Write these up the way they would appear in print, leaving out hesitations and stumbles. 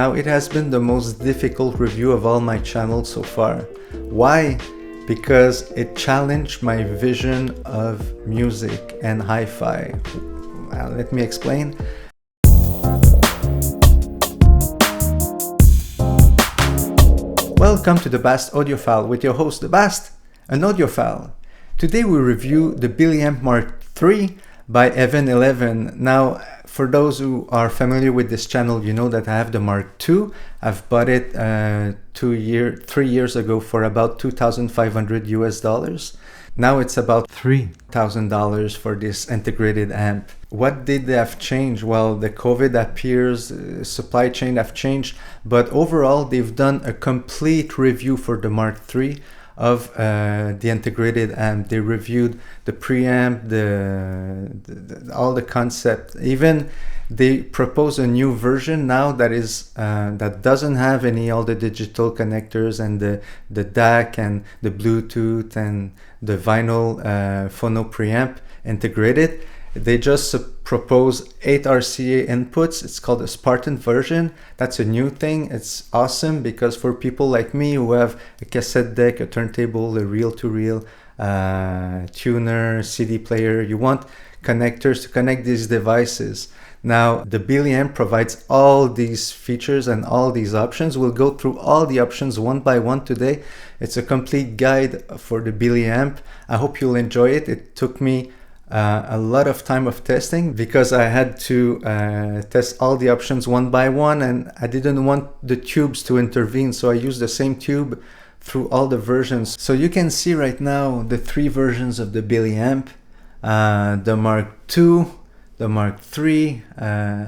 Now, it has been the most difficult review of all my channels so far. Why? Because it challenged my vision of music and hi-fi. Well, let me explain. Welcome to the Bast Audiophile with your host, the Bast, an audiophile. Today we review the BillieAmp Mk3 by Heaven11. Now, for those who are familiar with this channel, you know that I have the Mark II. I've bought it 3 years ago for about $2,500 US. Now it's about $3,000 for this integrated amp. What did they have changed? Well, the COVID appears, supply chain have changed, but overall they've done a complete review for the Mark III of the integrated amp. They reviewed the preamp, all the concept. Even they propose a new version now that is that doesn't have all the digital connectors and the DAC and the Bluetooth and the vinyl phono preamp integrated. They just propose 8 RCA inputs. It's called a Spartan version. That's a new thing. It's awesome because for people like me who have a cassette deck, a turntable, a reel-to-reel tuner, CD player, you want connectors to connect these devices. Now, the BillieAmp provides all these features and all these options. We'll go through all the options one by one today. It's a complete guide for the BillieAmp. I hope you'll enjoy it. It took me a lot of time of testing because I had to test all the options one by one, and I didn't want the tubes to intervene, so I used the same tube through all the versions. So you can see right now the 3 versions of the BillieAmp, the Mark II, the Mark III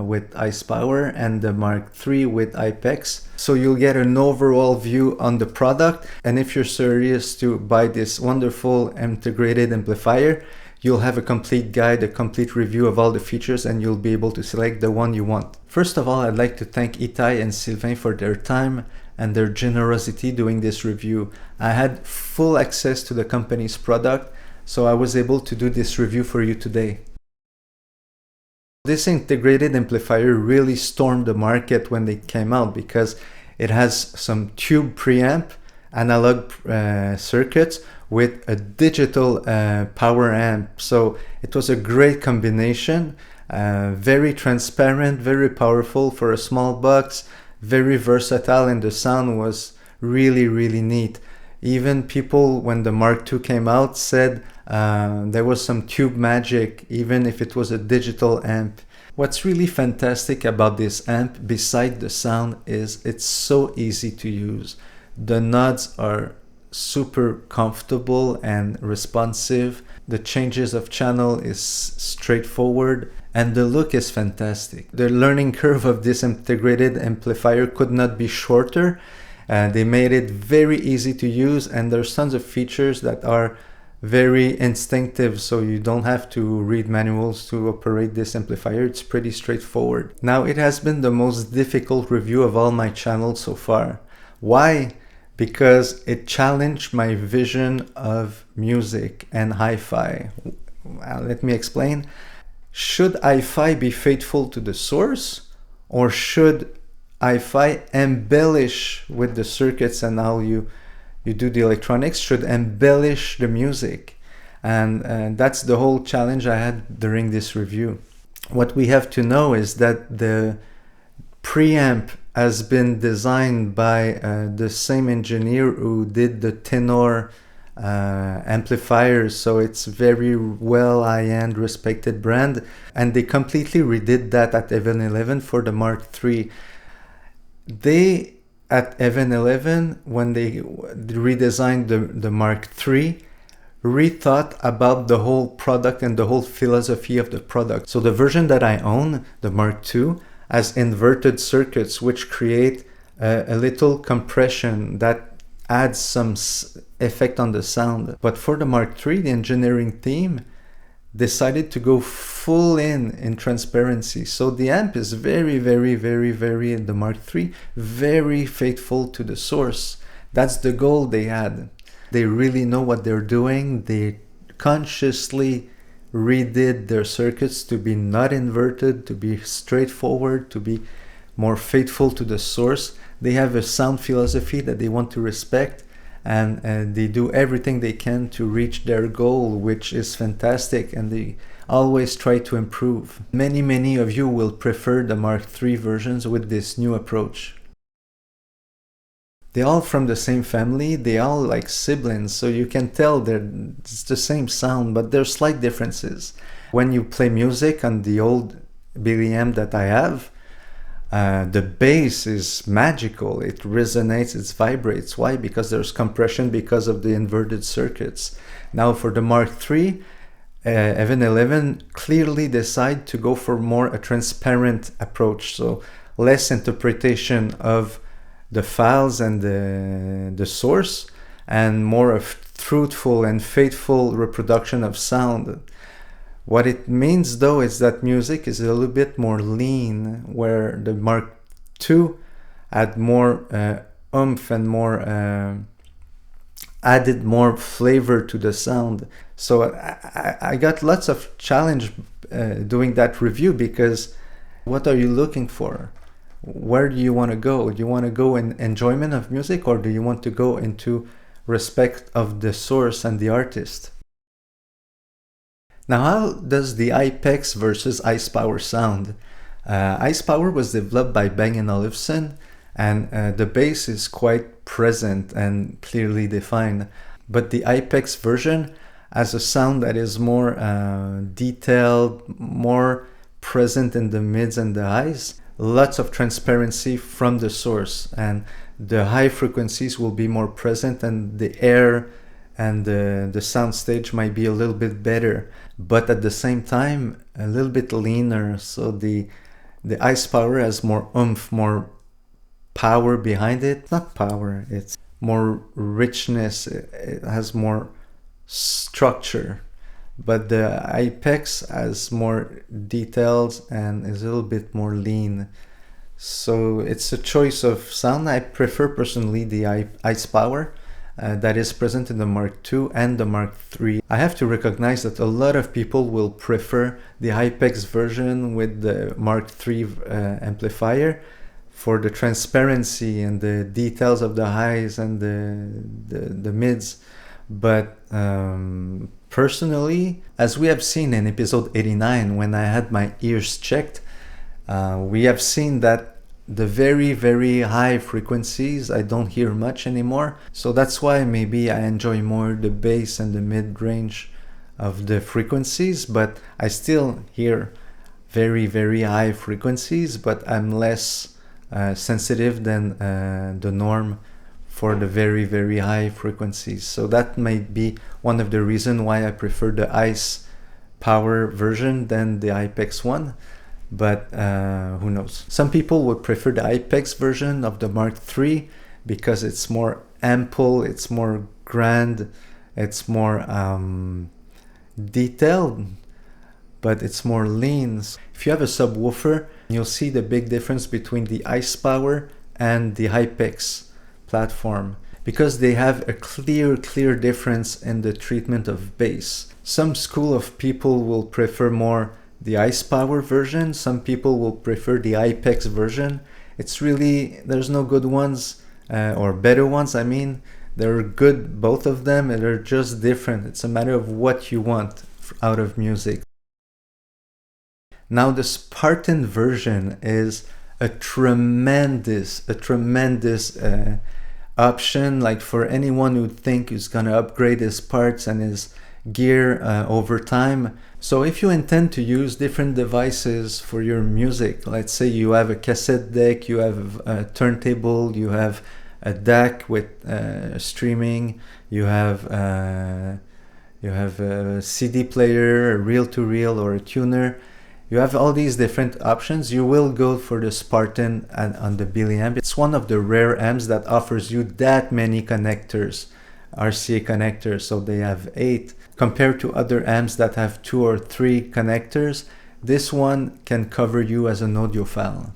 with ICEPower, and the Mark III with Hypex. So you'll get an overall view on the product, and if you're serious to buy this wonderful integrated amplifier, you'll have a complete guide, a complete review of all the features, and you'll be able to select the one you want. First of all, I'd like to thank Itai and Sylvain for their time and their generosity doing this review. I had full access to the company's product, so I was able to do this review for you today. This integrated amplifier really stormed the market when they came out because it has some tube preamp, analog circuits, with a digital power amp. So it was a great combination, very transparent, very powerful for a small box, very versatile, and the sound was really, really neat. Even people, when the Mark II came out, said there was some tube magic, even if it was a digital amp. What's really fantastic about this amp, beside the sound, is it's so easy to use. The nods are super comfortable and responsive. The changes of channel is straightforward, and the look is fantastic. The learning curve of this integrated amplifier could not be shorter. They made it very easy to use, and there's tons of features that are very instinctive, so you don't have to read manuals to operate this amplifier. It's pretty straightforward. Now, it has been the most difficult review of all my channels so far. Why? Because it challenged my vision of music and hi-fi. Well, let me explain. Should hi-fi be faithful to the source, or should hi-fi embellish with the circuits and how you do the electronics, should embellish the music? And that's the whole challenge I had during this review. What we have to know is that the preamp has been designed by the same engineer who did the tenor amplifiers, so it's very well high-end respected brand, and they completely redid that at Heaven11 for the Mark III. They at Heaven11, when they redesigned the Mark III, rethought about the whole product and the whole philosophy of the product. So the version that I own, the Mark II, has inverted circuits which create a little compression that adds some effect on the sound. But for the Mark III, the engineering team decided to go full in transparency. So the amp is very, very, very, very, in the Mark III, very faithful to the source. That's the goal they had. They really know what they're doing. They consciously redid their circuits to be not inverted, to be straightforward, to be more faithful to the source. They have a sound philosophy that they want to respect, and they do everything they can to reach their goal, which is fantastic, and they always try to improve. Many of you will prefer the Mark III versions with this new approach. They're all from the same family, they all like siblings, so you can tell it's the same sound, but there's slight differences. When you play music on the old BillieAmp that I have, the bass is magical. It resonates, it vibrates. Why? Because there's compression because of the inverted circuits. Now for the Mark III, Heaven11 clearly decide to go for more a transparent approach, so less interpretation of the files and the source, and more of truthful and faithful reproduction of sound. What it means though is that music is a little bit more lean, where the Mark II had more oomph and more added more flavor to the sound. So I got lots of challenge doing that review, because what are you looking for? Where do you want to go? Do you want to go in enjoyment of music, or do you want to go into respect of the source and the artist? Now, how does the Hypex versus ICEPower sound? ICEPower was developed by Bang & Olufsen, and the bass is quite present and clearly defined. But the Hypex version has a sound that is more detailed, more present in the mids and the highs. Lots of transparency from the source, and the high frequencies will be more present, and the air and the sound stage might be a little bit better, but at the same time a little bit leaner. So the ICEPower has more oomph, more power behind it. Not power, it's more richness, it has more structure. But the Hypex has more details and is a little bit more lean. So it's a choice of sound. I prefer personally the ICEPower that is present in the Mark II and the Mark III. I have to recognize that a lot of people will prefer the Hypex version with the Mark III amplifier for the transparency and the details of the highs and the mids. But personally, as we have seen in episode 89, when I had my ears checked, we have seen that the very high frequencies I don't hear much anymore. So that's why maybe I enjoy more the bass and the mid-range of the frequencies, but I still hear very high frequencies, but I'm less sensitive than the norm for the very high frequencies. So that might be one of the reasons why I prefer the ICEPower version than the Hypex one, but who knows. Some people would prefer the Hypex version of the Mark III because it's more ample, it's more grand, it's more detailed, but it's more lean. If you have a subwoofer, you'll see the big difference between the ICEPower and the Hypex platform, because they have a clear difference in the treatment of bass. Some school of people will prefer more the ICEPower version, some people will prefer the Hypex version. It's really, there's no good ones or better ones. I mean, they're good, both of them, and they're just different. It's a matter of what you want out of music. Now the Spartan version is a tremendous option, like for anyone who think is gonna upgrade his parts and his gear over time. So if you intend to use different devices for your music, let's say you have a cassette deck, you have a turntable, you have a DAC with streaming, you have a CD player, a reel-to-reel, or a tuner. You have all these different options. You will go for the Spartan and on the BillieAmp. It's one of the rare amps that offers you that many connectors, RCA connectors, so they have 8. Compared to other amps that have 2 or 3 connectors, this one can cover you as an audiophile.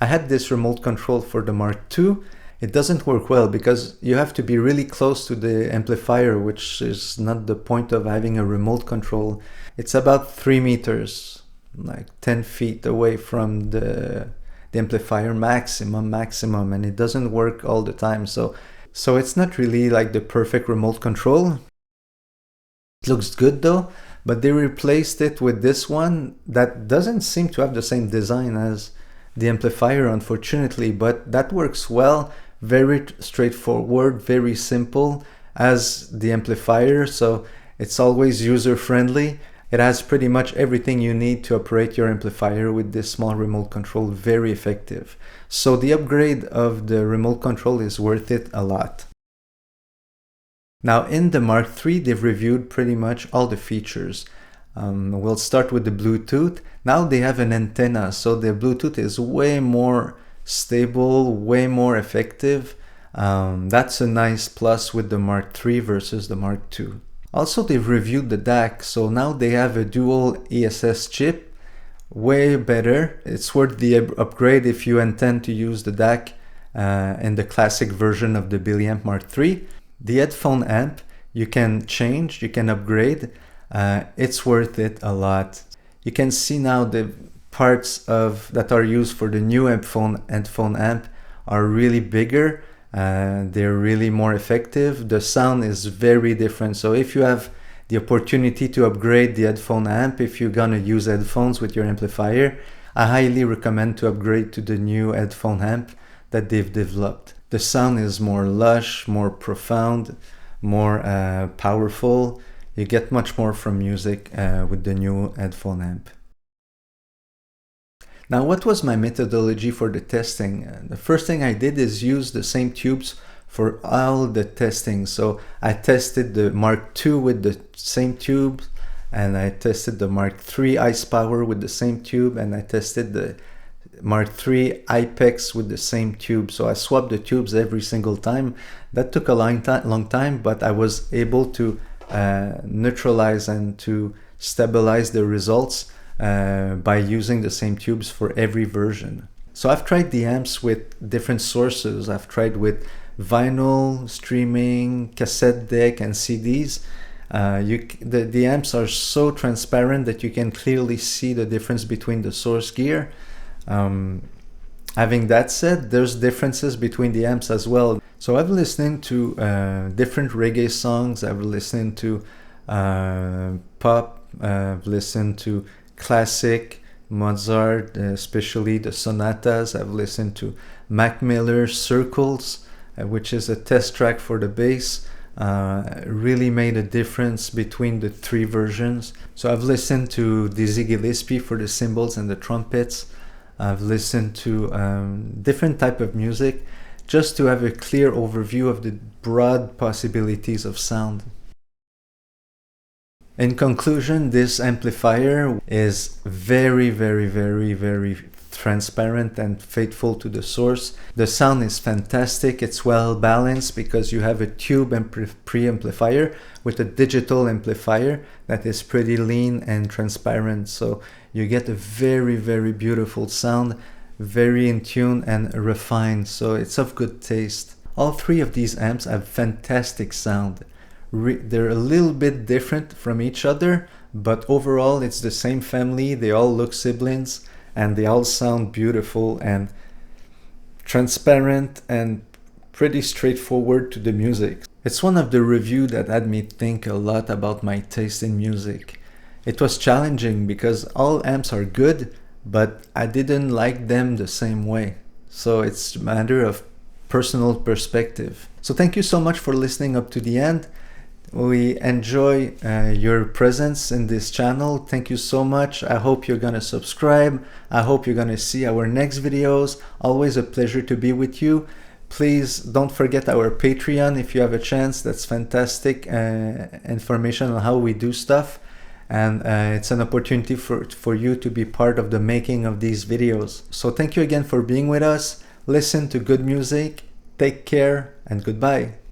I had this remote control for the Mark II. It doesn't work well because you have to be really close to the amplifier, which is not the point of having a remote control. It's about 3 meters, like 10 feet away from the amplifier maximum, and it doesn't work all the time. So it's not really like the perfect remote control. It looks good though, but they replaced it with this one that doesn't seem to have the same design as the amplifier, unfortunately, but that works well. Very straightforward, very simple as the amplifier, so it's always user-friendly. It has pretty much everything you need to operate your amplifier with this small remote control. Very effective. So the upgrade of the remote control is worth it a lot. Now in the Mark III, they've reviewed pretty much all the features. We'll start with the Bluetooth. Now they have an antenna, so the Bluetooth is way more stable, way more effective. That's a nice plus with the Mark III versus the Mark II. Also, they've reviewed the DAC, so now they have a dual ESS chip, way better. It's worth the upgrade if you intend to use the DAC in the classic version of the BillieAmp Mk3. The headphone amp, you can change, you can upgrade. It's worth it a lot. You can see now the parts that are used for the new headphone amp are really bigger. They're really more effective. The sound is very different. So if you have the opportunity to upgrade the headphone amp, if you're gonna use headphones with your amplifier, I highly recommend to upgrade to the new headphone amp that they've developed. The sound is more lush, more profound, more powerful. You get much more from music with the new headphone amp. Now, what was my methodology for the testing? The first thing I did is use the same tubes for all the testing. So I tested the Mark II with the same tubes, and I tested the Mark III ICEPower with the same tube, and I tested the Mark III Hypex with the same tube. So I swapped the tubes every single time. That took a long time, but I was able to neutralize and to stabilize the results by using the same tubes for every version. So I've tried the amps with different sources. I've tried with vinyl, streaming, cassette deck, and CDs. The amps are so transparent that you can clearly see the difference between the source gear. Having that said, there's differences between the amps as well. So I've listened to different reggae songs. I've listened to pop. I've listened to classic, Mozart, especially the sonatas. I've listened to Mac Miller's Circles, which is a test track for the bass. Really made a difference between the three versions. So I've listened to Dizzy Gillespie for the cymbals and the trumpets. I've listened to different type of music just to have a clear overview of the broad possibilities of sound. In conclusion, this amplifier is very transparent and faithful to the source. The sound is fantastic. It's well balanced because you have a tube and preamplifier with a digital amplifier that is pretty lean and transparent. So you get a very beautiful sound, very in tune and refined. So it's of good taste. All three of these amps have fantastic sound. They're a little bit different from each other, but overall it's the same family. They all look siblings and they all sound beautiful and transparent and pretty straightforward to the music. It's one of the reviews that had me think a lot about my taste in music. It was challenging because all amps are good, but I didn't like them the same way. So it's a matter of personal perspective. So thank you so much for listening up to the end. We enjoy your presence in this channel. Thank you so much. I hope you're gonna subscribe. I hope you're gonna see our next videos. Always a pleasure to be with you. Please don't forget our Patreon if you have a chance. That's fantastic information on how we do stuff. And it's an opportunity for you to be part of the making of these videos. So thank you again for being with us. Listen to good music. Take care and goodbye.